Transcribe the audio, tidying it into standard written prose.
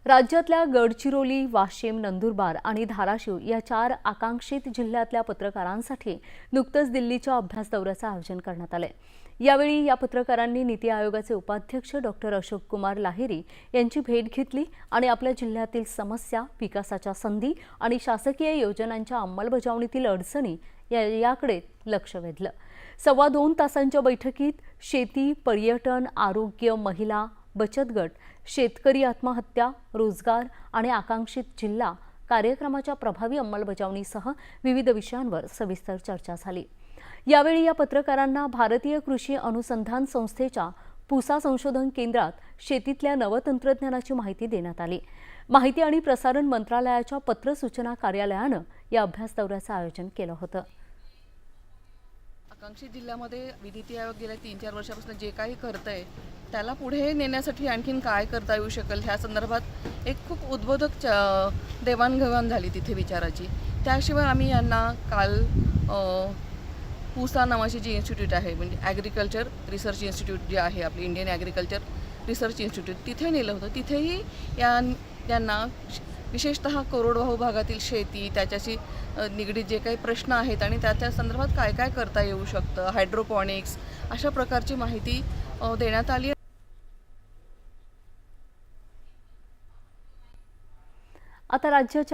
राज्यातल्या गडचिरोली, वाशिम, नंदुरबार आणि धाराशिव या 4 आकांक्षित जिल्ह्यातल्या पत्रकारांसाठी नुकतंच दिल्लीच्या अभ्यास दौऱ्याचं आयोजन करण्यात आलंय। यावेळी या पत्रकारांनी नीती आयोगाचे उपाध्यक्ष डॉक्टर अशोक कुमार लाहिरी यांची भेट घेतली आणि आपल्या जिल्ह्यातील समस्या, विकासाच्या संधी आणि शासकीय योजनांच्या अंमलबजावणीतील अडचणी याकडे लक्ष वेधलं। 2.25 तासांच्या बैठकीत शेती, पर्यटन, आरोग्य, महिला, बचत गट, शेतकरी आत्महत्या, रोजगार आणि आकांक्षित जिल्हा कार्यक्रमाच्या प्रभावी अंमलबजावणीसह विविध विषयांवर सविस्तर चर्चा झाली। यावेळी या पत्रकारांना भारतीय कृषी अनुसंधान संस्थेच्या पुसा संशोधन केंद्रात शेतीतल्या नवतंत्रज्ञानाची माहिती देण्यात आली। माहिती आणि प्रसारण मंत्रालयाच्या पत्र सूचना कार्यालयानं या अभ्यास दौऱ्याचं आयोजन केलं होतं। आकांक्षित जिल्ह्यामध्ये नीती आयोग गेल्या 3-4 वर्षापासून जे काही करतंय त्याला पुढे नेण्यासाठी आणखीन काय करता येऊ शकेल ह्या संदर्भात एक खूप उद्बोधक देवाणघेवाण झाली तिथे विचाराची। त्याशिवाय आम्ही यांना काल पुसा नावाची जी इन्स्टिट्यूट आहे, म्हणजे ॲग्रिकल्चर रिसर्च इन्स्टिट्यूट जे आहे आपली इंडियन ॲग्रिकल्चर रिसर्च इन्स्टिट्यूट, तिथे नेलं होतं। तिथेही यांना विशेषतः कोरडवाहू भागातील शेती, त्याच्याशी निगडीत जे काही प्रश्न आहेत आणि त्याच्या संदर्भात काय काय करता येऊ शकतं, हायड्रोपॉनिक्स, अशा प्रकारची माहिती देण्यात आली। आता राज्याच्या